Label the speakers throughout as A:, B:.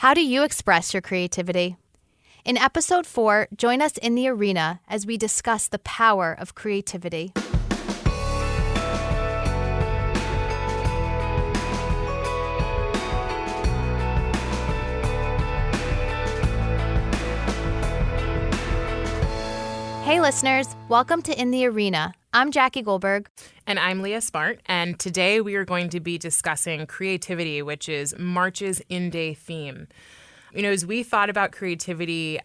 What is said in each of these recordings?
A: How do you express your creativity? In episode 4, join us in the arena as we discuss the power of creativity. Hey listeners, welcome to In the Arena. I'm Jackie Goldberg.
B: And I'm Leah Smart, and today we are going to be discussing creativity, which is March's in-day theme. As we thought about creativity,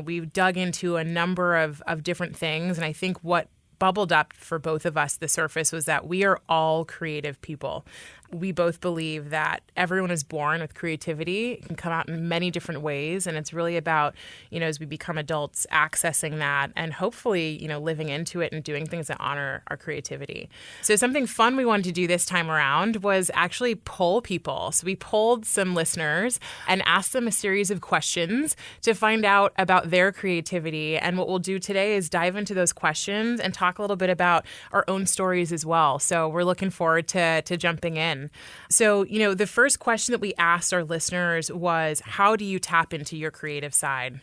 B: we've dug into a number of different things, and I think what bubbled up for both of us, the surface, was that we are all creative people. We both believe that everyone is born with creativity. It can come out in many different ways, and it's really about, as we become adults, accessing that and hopefully, living into it and doing things that honor our creativity. So something fun we wanted to do this time around was actually poll people. So we polled some listeners and asked them a series of questions to find out about their creativity. And what we'll do today is dive into those questions and talk a little bit about our own stories as well. So we're looking forward to jumping in. So, the first question that we asked our listeners was, how do you tap into your creative side?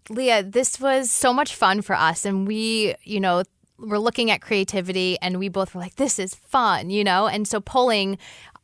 A: Leah, this was so much fun for us. And we, we're looking at creativity and we both were like, this is fun, And so polling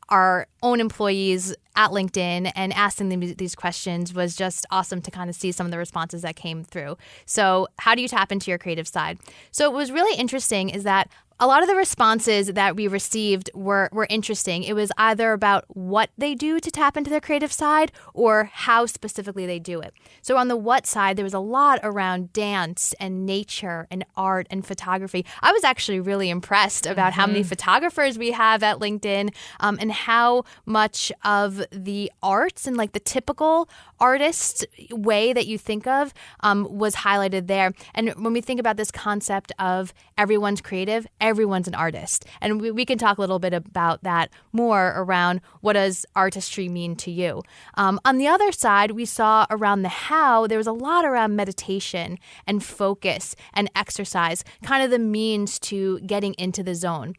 A: our own employees at LinkedIn and asking them these questions was just awesome to kind of see some of the responses that came through. So how do you tap into your creative side? So what was really interesting is that a lot of the responses that we received were interesting. It was either about what they do to tap into their creative side or how specifically they do it. So on the what side, there was a lot around dance and nature and art and photography. I was actually really impressed about how many photographers we have at LinkedIn and how much of the arts and like the typical artist way that you think of was highlighted there. And when we think about this concept of everyone's creative, everyone's an artist. And we can talk a little bit about that more around what does artistry mean to you. On the other side, we saw around the how, there was a lot around meditation and focus and exercise, kind of the means to getting into the zone.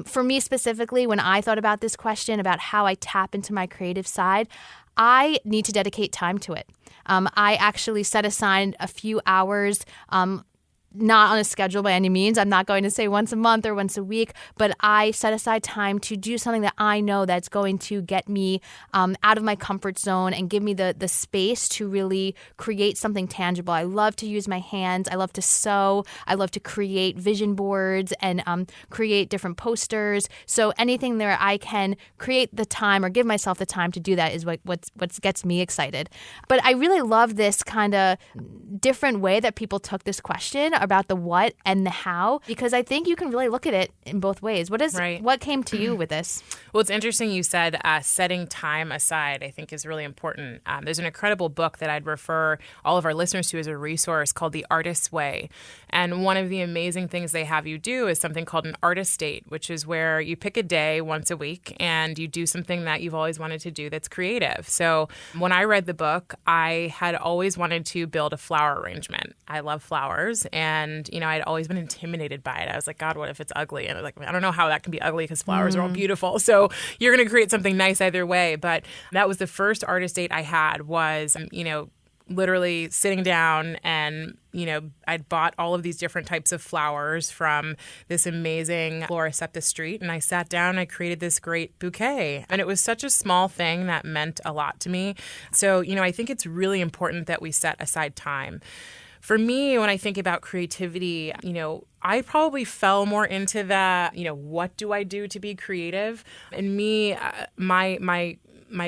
A: For me specifically, when I thought about this question about how I tap into my creative side, I need to dedicate time to it. I actually set aside a few hours, not on a schedule by any means. I'm not going to say once a month or once a week, but I set aside time to do something that I know that's going to get me out of my comfort zone and give me the space to really create something tangible. I love to use my hands. I love to sew. I love to create vision boards and create different posters. So anything there I can create the time or give myself the time to do that is what gets me excited. But I really love this kind of different way that people took this question about the what and the how, because I think you can really look at it in both ways. What came to you with this?
B: Well, it's interesting you said setting time aside, I think, is really important. There's an incredible book that I'd refer all of our listeners to as a resource called The Artist's Way. And one of the amazing things they have you do is something called an artist date, which is where you pick a day once a week and you do something that you've always wanted to do that's creative. So when I read the book, I had always wanted to build a flower arrangement. I love flowers, and I'd always been intimidated by it. I was like, God, what if it's ugly? And I was like, I don't know how that can be ugly because flowers are all beautiful. So you're going to create something nice either way. But that was the first artist date I had was, literally sitting down and, I'd bought all of these different types of flowers from this amazing florist up the street. And I sat down and I created this great bouquet. And it was such a small thing that meant a lot to me. So, I think it's really important that we set aside time. For me, when I think about creativity, I probably fell more into the, what do I do to be creative? And me, my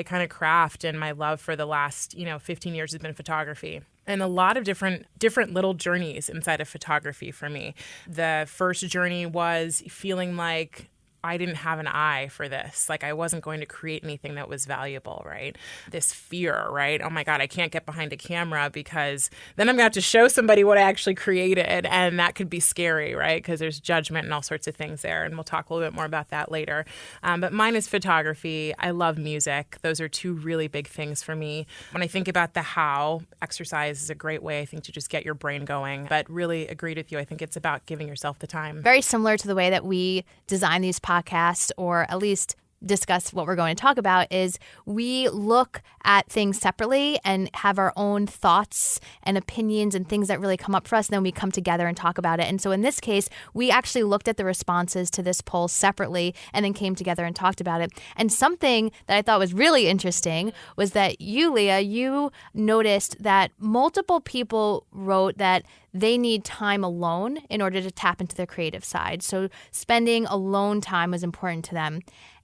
B: kind of craft and my love for the last, 15 years has been photography. And a lot of different little journeys inside of photography for me. The first journey was feeling like I didn't have an eye for this. Like I wasn't going to create anything that was valuable, right? This fear, right? Oh my God, I can't get behind a camera because then I'm going to have to show somebody what I actually created. And that could be scary, right? Because there's judgment and all sorts of things there. And we'll talk a little bit more about that later. But mine is photography. I love music. Those are two really big things for me. When I think about the how, exercise is a great way, I think, to just get your brain going. But really agreed with you. I think it's about giving yourself the time.
A: Very similar to the way that we design these podcasts, or at least discuss what we're going to talk about is we look at things separately and have our own thoughts and opinions and things that really come up for us. And then we come together and talk about it. And so in this case, we actually looked at the responses to this poll separately and then came together and talked about it. And something that I thought was really interesting was that you, Leah, you noticed that multiple people wrote that they need time alone in order to tap into their creative side. So spending alone time was important to them.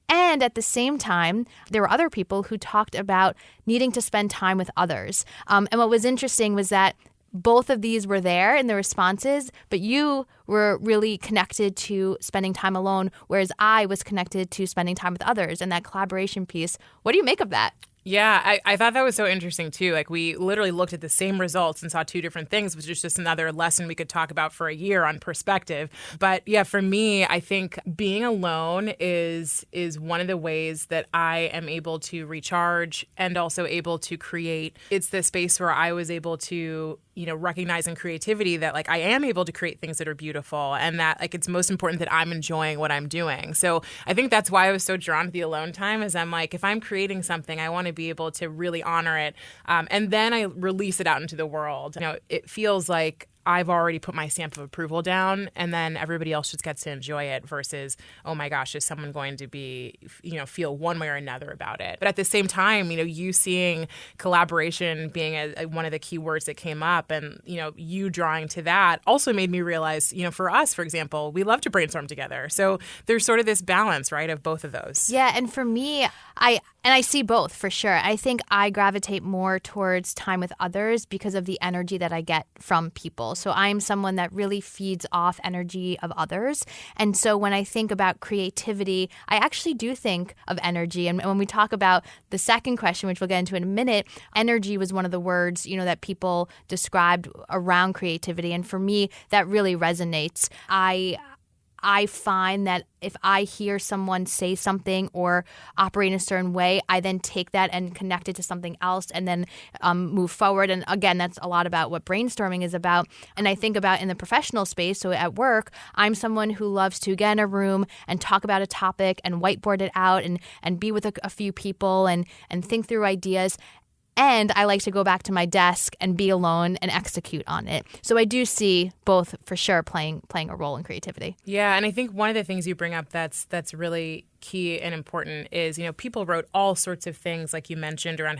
A: And at the same time, there were other people who talked about needing to spend time with others. And what was interesting was that both of these were there in the responses, but you were really connected to spending time alone, whereas I was connected to spending time with others and that collaboration piece. What do you make of that?
B: Yeah, I thought that was so interesting, too. Like, we literally looked at the same results and saw two different things, which is just another lesson we could talk about for a year on perspective. But yeah, for me, I think being alone is one of the ways that I am able to recharge and also able to create. It's the space where I was able to, recognize in creativity that, like, I am able to create things that are beautiful and that, like, it's most important that I'm enjoying what I'm doing. So I think that's why I was so drawn to the alone time, is I'm like, if I'm creating something, I want to be able to really honor it. And then I release it out into the world. It feels like I've already put my stamp of approval down, and then everybody else just gets to enjoy it versus, oh my gosh, is someone going to be, feel one way or another about it? But at the same time, you seeing collaboration being one of the key words that came up, and, you drawing to that also made me realize, for us, for example, we love to brainstorm together. So there's sort of this balance, right, of both of those.
A: Yeah, and for me, I see both for sure. I think I gravitate more towards time with others because of the energy that I get from people. So I'm someone that really feeds off energy of others. And so when I think about creativity, I actually do think of energy. And when we talk about the second question, which we'll get into in a minute, energy was one of the words, that people described around creativity. And for me, that really resonates. I find that if I hear someone say something or operate in a certain way, I then take that and connect it to something else and then move forward. And again, that's a lot about what brainstorming is about. And I think about in the professional space, so at work, I'm someone who loves to get in a room and talk about a topic and whiteboard it out and be with a few people and think through ideas. And I like to go back to my desk and be alone and execute on it. So I do see both for sure playing a role in creativity.
B: Yeah, and I think one of the things you bring up that's really key and important is, people wrote all sorts of things, like you mentioned, around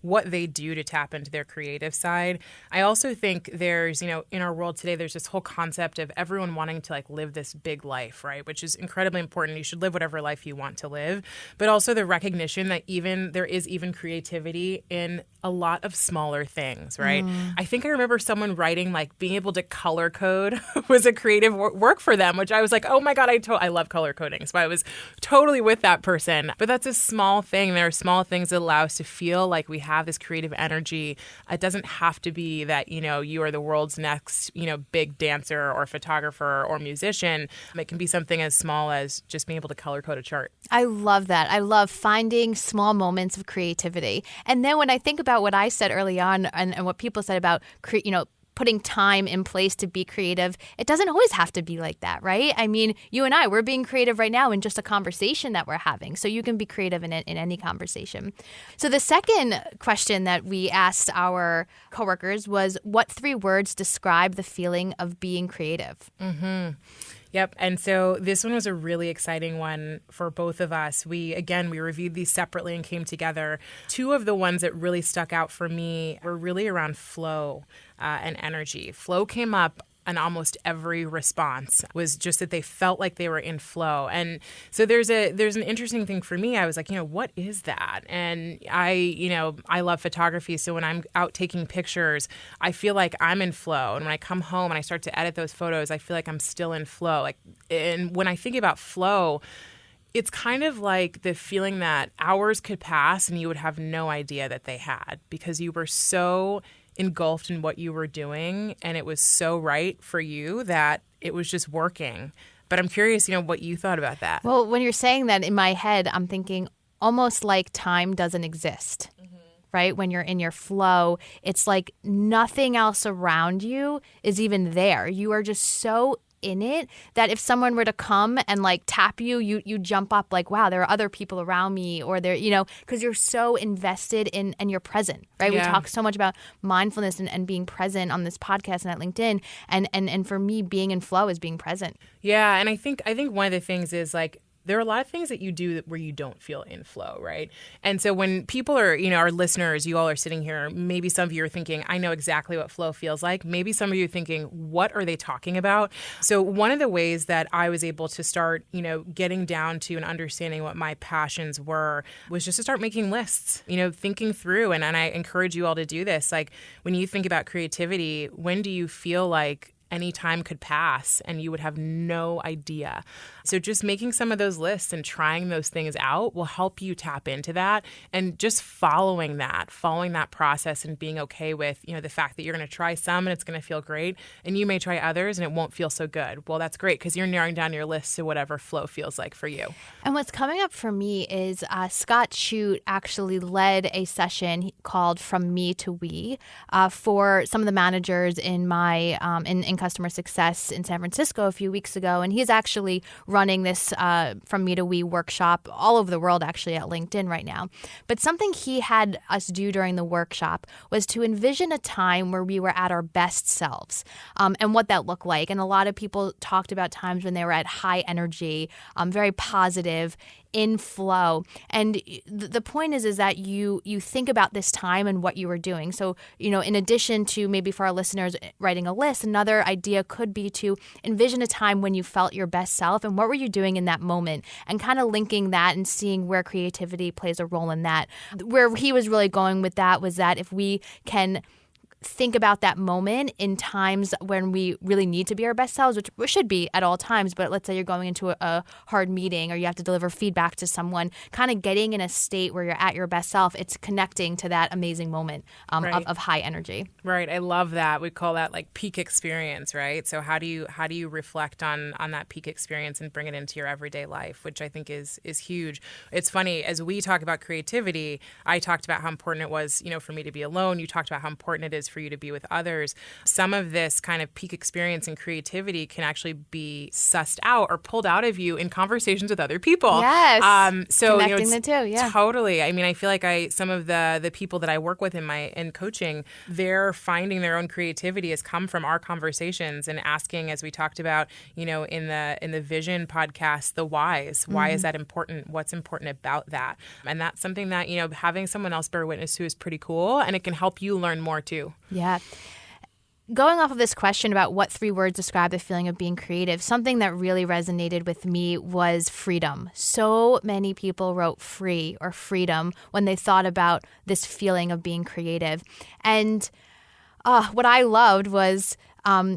B: what they do to tap into their creative side. I also think there's, in our world today, there's this whole concept of everyone wanting to, like, live this big life, right? Which is incredibly important. You should live whatever life you want to live. But also the recognition that there is creativity in a lot of smaller things, right? I think I remember someone writing, like, being able to color code was a creative work for them, which I was like, oh my God, I love color coding. So I was totally with that person. But that's a small thing. There are small things that allow us to feel like we have this creative energy. It doesn't have to be that, you are the world's next, big dancer or photographer or musician. It can be something as small as just being able to color code a chart.
A: I love that. I love finding small moments of creativity. And then when I think about what I said early on and what people said about, putting time in place to be creative, it doesn't always have to be like that, right? I mean, you and I, we're being creative right now in just a conversation that we're having. So you can be creative in any conversation. So the second question that we asked our coworkers was, what 3 words describe the feeling of being creative?
B: Mm-hmm. Yep. And so this one was a really exciting one for both of us. We reviewed these separately and came together. 2 of the ones that really stuck out for me were really around flow and energy. Flow came up and almost every response was just that they felt like they were in flow. And so there's an interesting thing for me. I was like, what is that? And I love photography. So when I'm out taking pictures, I feel like I'm in flow. And when I come home and I start to edit those photos, I feel like I'm still in flow. And when I think about flow, it's kind of like the feeling that hours could pass and you would have no idea that they had, because you were so engulfed in what you were doing and it was so right for you that it was just working. But I'm curious, what you thought about that.
A: Well, when you're saying that, in my head, I'm thinking almost like time doesn't exist, right? When you're in your flow, it's like nothing else around you is even there. You are just so in it that if someone were to come and like tap you, you jump up like, wow, there are other people around me, or there, because you're so invested in and you're present, right?
B: Yeah.
A: We talk so much about mindfulness and being present on this podcast and at LinkedIn. And for me, being in flow is being present.
B: Yeah. And I think one of the things is like, there are a lot of things that you do where you don't feel in flow, right? And so when people are, our listeners, you all are sitting here, maybe some of you are thinking, I know exactly what flow feels like. Maybe some of you are thinking, what are they talking about? So one of the ways that I was able to start, getting down to and understanding what my passions were was just to start making lists, thinking through. And I encourage you all to do this. Like when you think about creativity, when do you feel like any time could pass and you would have no idea? So just making some of those lists and trying those things out will help you tap into that, and just following that process and being okay with, the fact that you're going to try some and it's going to feel great, and you may try others and it won't feel so good. Well, that's great because you're narrowing down your list to whatever flow feels like for you.
A: And what's coming up for me is Scott Chute actually led a session called From Me to We for some of the managers in my in customer success in San Francisco a few weeks ago. And he's actually running this From Me to We workshop all over the world, actually, at LinkedIn right now. But something he had us do during the workshop was to envision a time where we were at our best selves and what that looked like. And a lot of people talked about times when they were at high energy, very positive, in flow. And the point is that you think about this time and what you were doing. So, in addition to maybe for our listeners writing a list, another idea could be to envision a time when you felt your best self and what were you doing in that moment, and kind of linking that and seeing where creativity plays a role in that. Where he was really going with that was that if we can think about that moment in times when we really need to be our best selves, which we should be at all times, but let's say you're going into a hard meeting or you have to deliver feedback to someone, kind of getting in a state where you're at your best self, it's connecting to that amazing moment of high energy.
B: Right. I love that. We call that like peak experience, right? So how do you reflect on that peak experience and bring it into your everyday life, which I think is huge. It's funny, as we talk about creativity, I talked about how important it was, for me to be alone. You talked about how important it is for you to be with others. Some of this kind of peak experience and creativity can actually be sussed out or pulled out of you in conversations with other people.
A: Yes.
B: So
A: connecting the two, yeah.
B: Totally. I mean, I feel like some of the people that I work with in coaching, they're finding their own creativity has come from our conversations and asking, as we talked about, in the Vision podcast, the whys. Why is that important? What's important about that? And that's something that, having someone else bear witness to is pretty cool, and it can help you learn more too.
A: Yeah. Going off of this question about what 3 words describe the feeling of being creative, something that really resonated with me was freedom. So many people wrote free or freedom when they thought about this feeling of being creative. And what I loved was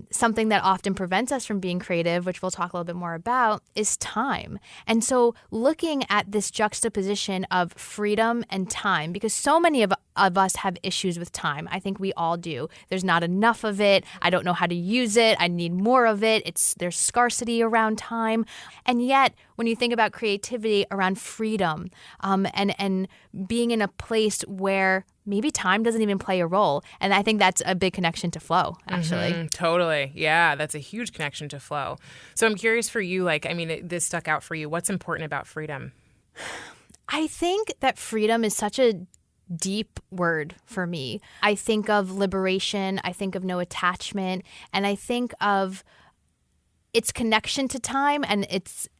A: something that often prevents us from being creative, which we'll talk a little bit more about, is time. And so looking at this juxtaposition of freedom and time, because so many of us have issues with time. I think we all do. There's not enough of it. I don't know how to use it. I need more of it. There's scarcity around time. And yet, when you think about creativity around freedom and being in a place where maybe time doesn't even play a role. And I think that's a big connection to flow, actually.
B: Mm-hmm, totally. Yeah, that's a huge connection to flow. So I'm curious for you, this stuck out for you. What's important about freedom?
A: I think that freedom is such a deep word for me. I think of liberation. I think of no attachment. And I think of its connection to time and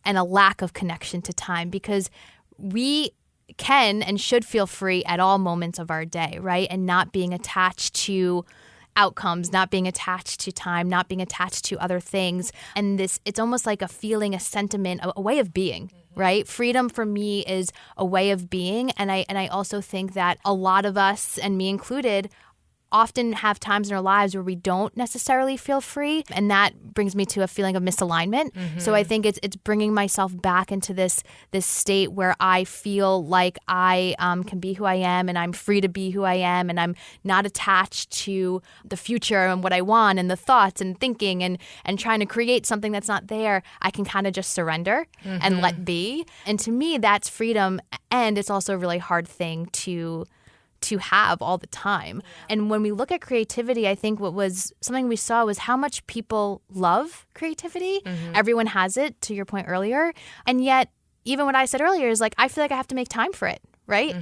A: a lack of connection to time, because we can and should feel free at all moments of our day, right? And not being attached to outcomes, not being attached to time, not being attached to other things. And it's almost like a feeling, a sentiment, a way of being, right? Freedom for me is a way of being. And I also think that a lot of us, and me included, often have times in our lives where we don't necessarily feel free. And that brings me to a feeling of misalignment. Mm-hmm. So I think it's bringing myself back into this state where I feel like I can be who I am and I'm free to be who I am. And I'm not attached to the future and what I want and the thoughts and thinking and trying to create something that's not there. I can kind of just surrender and let be. And to me, that's freedom. And it's also a really hard thing to to have all the time. And when we look at creativity, I think what was something we saw was how much people love creativity. Everyone has it, to your point earlier. And yet, even what I said earlier is like, I feel like I have to make time for it. Right?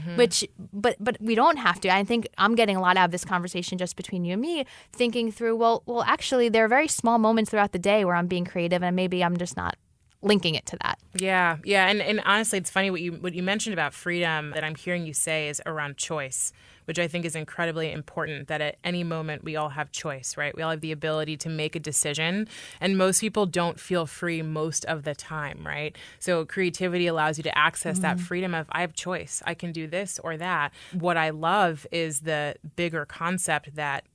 A: But we don't have to. I think I'm getting a lot out of this conversation just between you and me, thinking through, well, actually, there are very small moments throughout the day where I'm being creative and maybe I'm just not linking it to that.
B: Yeah. And honestly, it's funny what you mentioned about freedom that I'm hearing you say is around choice, which I think is incredibly important, that at any moment we all have choice, right? We all have the ability to make a decision, and most people don't feel free most of the time, right? So creativity allows you to access that freedom of, I have choice. I can do this or that. What I love is the bigger concept that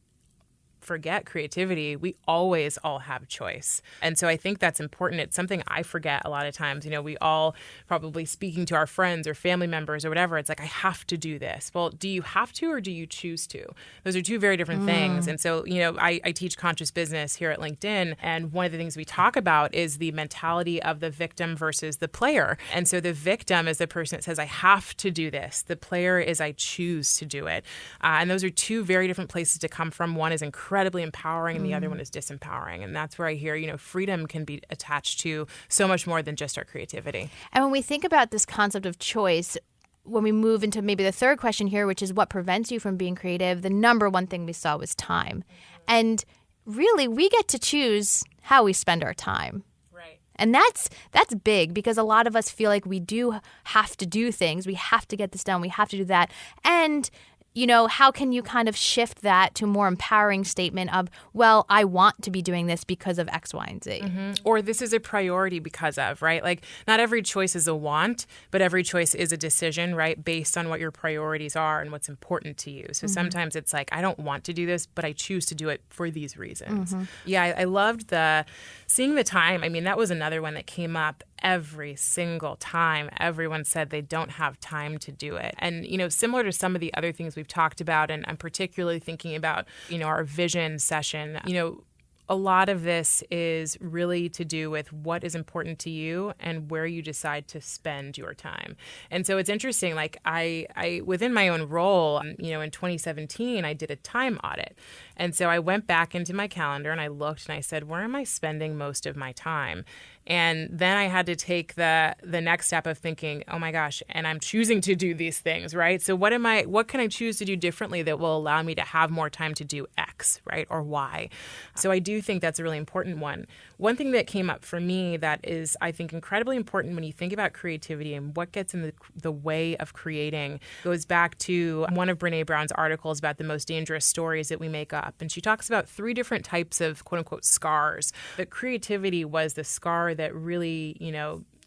B: forget creativity, we always all have choice. And so I think that's important. It's something I forget a lot of times. We all probably speaking to our friends or family members or whatever, it's like, I have to do this. Well, do you have to or do you choose to? Those are two very different things. And so, I teach conscious business here at LinkedIn. And one of the things we talk about is the mentality of the victim versus the player. And so the victim is the person that says, I have to do this. The player is, I choose to do it. And those are two very different places to come from. One is incredibly empowering and the other one is disempowering. And that's where I hear, freedom can be attached to so much more than just our creativity.
A: And when we think about this concept of choice, when we move into maybe the third question here, which is what prevents you from being creative, the number one thing we saw was time. And really, we get to choose how we spend our time. And that's big, because a lot of us feel like we do have to do things. We have to get this done. We have to do that. And how can you kind of shift that to a more empowering statement of, well, I want to be doing this because of X, Y, and Z.
B: Or this is a priority because of, right? Like, not every choice is a want, but every choice is a decision, right? Based on what your priorities are and what's important to you. So sometimes it's like, I don't want to do this, but I choose to do it for these reasons. Yeah, I loved seeing the time. I mean, that was another one that came up every single time. Everyone said they don't have time to do it. And, similar to some of the other things we've talked about, and I'm particularly thinking about, our vision session, a lot of this is really to do with what is important to you and where you decide to spend your time. And so it's interesting, like I within my own role, in 2017, I did a time audit. And so I went back into my calendar and I looked and I said, where am I spending most of my time? And then I had to take the next step of thinking, oh my gosh, and I'm choosing to do these things, right? So what can I choose to do differently that will allow me to have more time to do X, right? Or Y. So I do think that's a really important one. One thing that came up for me that is, I think, incredibly important when you think about creativity and what gets in the way of creating goes back to one of Brené Brown's articles about the most dangerous stories that we make up. And she talks about 3 different types of quote unquote scars. But creativity was the scar that really,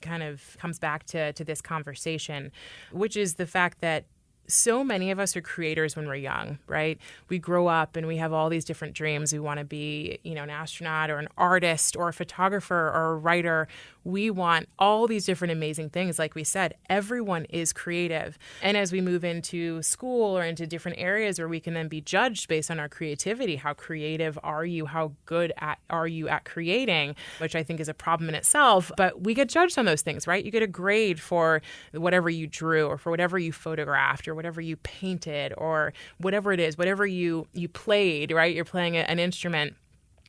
B: kind of comes back to this conversation, which is the fact that so many of us are creators when we're young, right? We grow up and we have all these different dreams. We want to be, an astronaut or an artist or a photographer or a writer. We want all these different amazing things. Like we said, everyone is creative. And as we move into school or into different areas where we can then be judged based on our creativity, how creative are you? How good are you at creating? Which I think is a problem in itself. But we get judged on those things, right? You get a grade for whatever you drew or for whatever you photographed or whatever you painted or whatever it is, whatever you played, right? You're playing an instrument.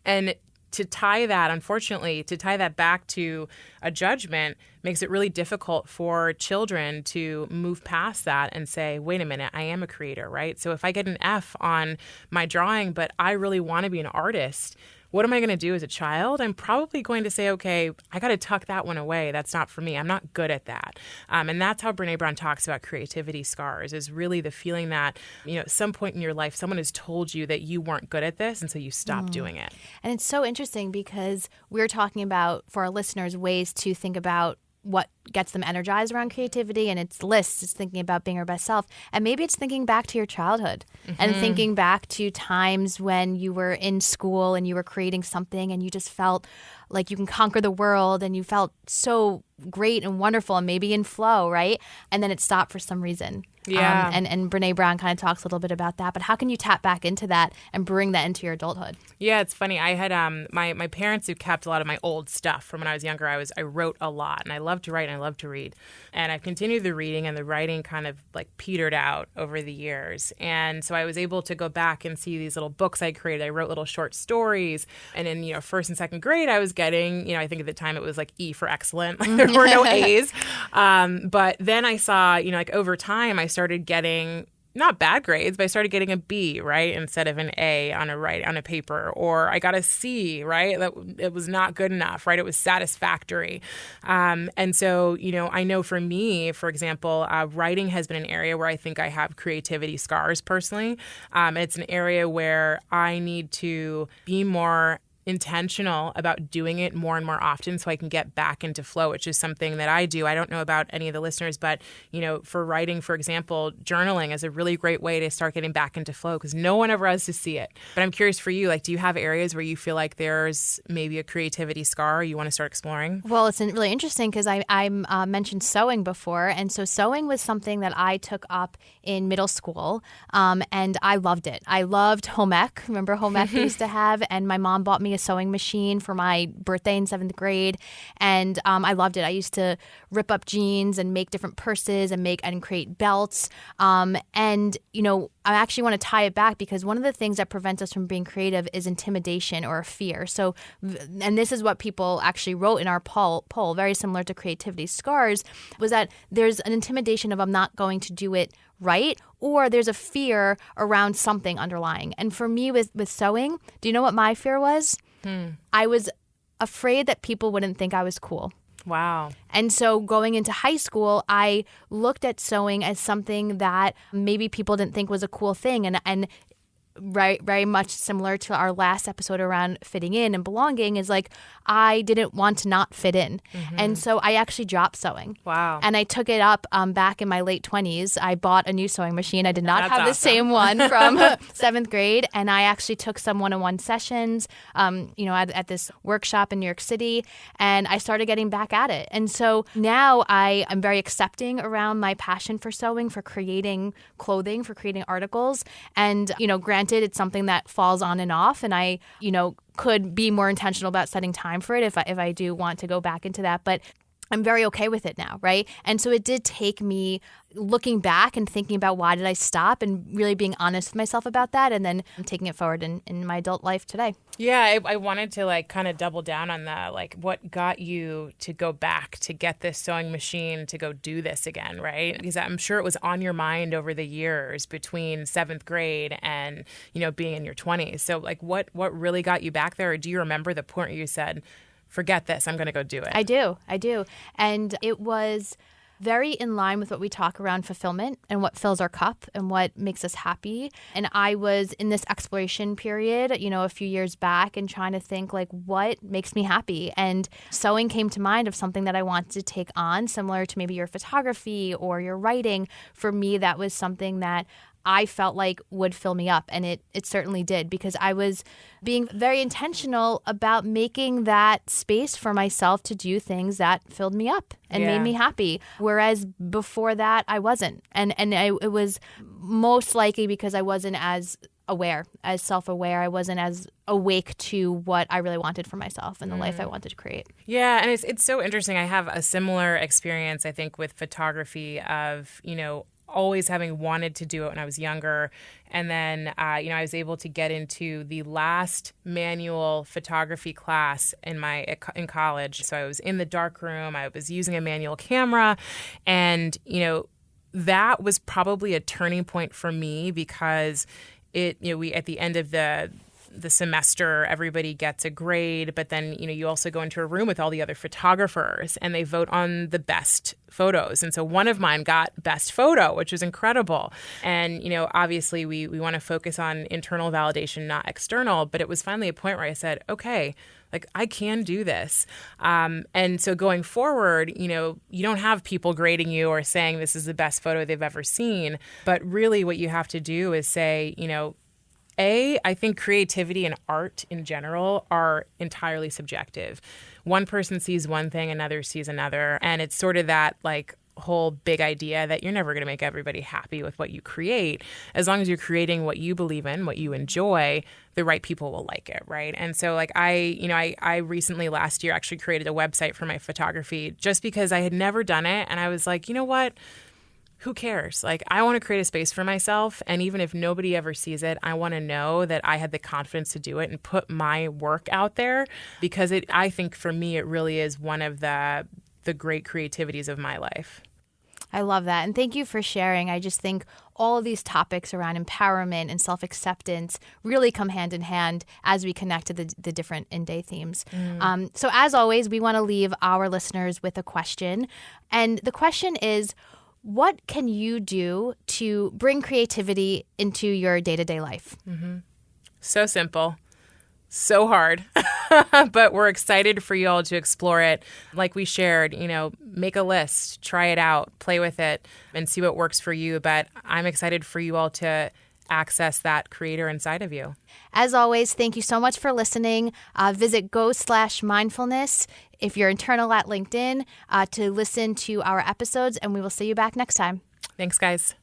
B: And to tie that back to a judgment makes it really difficult for children to move past that and say, wait a minute, I am a creator, right? So if I get an F on my drawing, but I really want to be an artist, what am I going to do as a child? I'm probably going to say, okay, I got to tuck that one away. That's not for me. I'm not good at that. And that's how Brené Brown talks about creativity scars, is really the feeling that, at some point in your life, someone has told you that you weren't good at this, and so you stopped doing it.
A: And it's so interesting because we're talking about, for our listeners, ways to think about what gets them energized around creativity, and it's lists. It's thinking about being our best self. And maybe it's thinking back to your childhood and thinking back to times when you were in school and you were creating something and you just felt like you can conquer the world and you felt so great and wonderful and maybe in flow, right? And then it stopped for some reason.
B: Yeah.
A: And Brene Brown kind of talks a little bit about that. But how can you tap back into that and bring that into your adulthood?
B: Yeah, it's funny. I had my parents who kept a lot of my old stuff from when I was younger. I wrote a lot, and I love to write and I love to read. And I've continued the reading, and the writing kind of like petered out over the years. And so I was able to go back and see these little books I created. I wrote little short stories, and in first and second grade, I was getting I think at the time it was like E for excellent. There were no A's. But then I saw like over time I started getting not bad grades, but I started getting a B, right, instead of an A on a paper, or I got a C, right? That it was not good enough, right? It was satisfactory, and so I know for me, for example, writing has been an area where I think I have creativity scars personally. It's an area where I need to be more intentional about doing it more and more often so I can get back into flow, which is something that I do. I don't know about any of the listeners, but, for writing, for example, journaling is a really great way to start getting back into flow because no one ever has to see it. But I'm curious for you, do you have areas where you feel like there's maybe a creativity scar you want to start exploring?
A: Well, it's really interesting because I mentioned sewing before. And so sewing was something that I took up in middle school, and I loved it. I loved home ec. Remember home ec we used to have? And my mom bought me a sewing machine for my birthday in 7th grade, and I loved it. I used to rip up jeans and make different purses and create belts. And I actually want to tie it back because one of the things that prevents us from being creative is intimidation or fear. So, and this is what people actually wrote in our poll, very similar to creativity scars, was that there's an intimidation of I'm not going to do it right, or there's a fear around something underlying. And for me with sewing, do you know what my fear was? I was afraid that people wouldn't think I was cool.
B: Wow.
A: And so going into high school, I looked at sewing as something that maybe people didn't think was a cool thing. And very much similar to our last episode around fitting in and belonging is I didn't want to not fit in. Mm-hmm. And so I actually dropped sewing.
B: Wow.
A: And I took it up back in my late 20s. I bought a new sewing machine. I did not have
B: awesome.
A: The same one from 7th grade. And I actually took some one-on-one sessions, at this workshop in New York City. And I started getting back at it. And so now I am very accepting around my passion for sewing, for creating clothing, for creating articles. And, granted, it's something that falls on and off. And I, could be more intentional about setting time for it if I do want to go back into that. But I'm very okay with it now, right? And so it did take me looking back and thinking about why did I stop and really being honest with myself about that, and then taking it forward in my adult life today.
B: Yeah, I wanted to kind of double down on that, what got you to go back to get this sewing machine to go do this again, right? Because I'm sure it was on your mind over the years between 7th grade and, being in your 20s. So what really got you back there? Or do you remember the point where you said, forget this, I'm going to go do it?
A: I do. And it was very in line with what we talk around fulfillment and what fills our cup and what makes us happy. And I was in this exploration period, a few years back and trying to think what makes me happy. And sewing came to mind of something that I wanted to take on, similar to maybe your photography or your writing. For me, that was something that I felt like would fill me up. And it certainly did, because I was being very intentional about making that space for myself to do things that filled me up and made me happy. Whereas before that, I wasn't. And it was most likely because I wasn't as aware, as self-aware. I wasn't as awake to what I really wanted for myself and the life I wanted to create.
B: Yeah, and it's so interesting. I have a similar experience, I think, with photography of, always having wanted to do it when I was younger. And then, I was able to get into the last manual photography class in college. So I was in the darkroom. I was using a manual camera. And, that was probably a turning point for me because we at the end of the semester, everybody gets a grade, but then, you also go into a room with all the other photographers and they vote on the best photos. And so one of mine got best photo, which was incredible. And, obviously we want to focus on internal validation, not external, but it was finally a point where I said, okay, I can do this. And so going forward, you don't have people grading you or saying this is the best photo they've ever seen. But really what you have to do is say, I think creativity and art in general are entirely subjective. One person sees one thing, another sees another. And it's sort of that whole big idea that you're never going to make everybody happy with what you create. As long as you're creating what you believe in, what you enjoy, the right people will like it, right? And so like I recently last year actually created a website for my photography just because I had never done it. And I was like, you know what? Who cares? Like, I want to create a space for myself. And even if nobody ever sees it, I want to know that I had the confidence to do it and put my work out there, because I think for me, it really is one of the great creativities of my life.
A: I love that. And thank you for sharing. I just think all of these topics around empowerment and self-acceptance really come hand in hand as we connect to the different in-day themes. So as always, we want to leave our listeners with a question. And the question is, what can you do to bring creativity into your day-to-day life?
B: So simple. So hard, but we're excited for you all to explore it. Like we shared, make a list, try it out, play with it, and see what works for you. But I'm excited for you all to access that creator inside of you.
A: As always, thank you so much for listening. Visit go/mindfulness if you're internal at LinkedIn to listen to our episodes, and we will see you back next time.
B: Thanks, guys.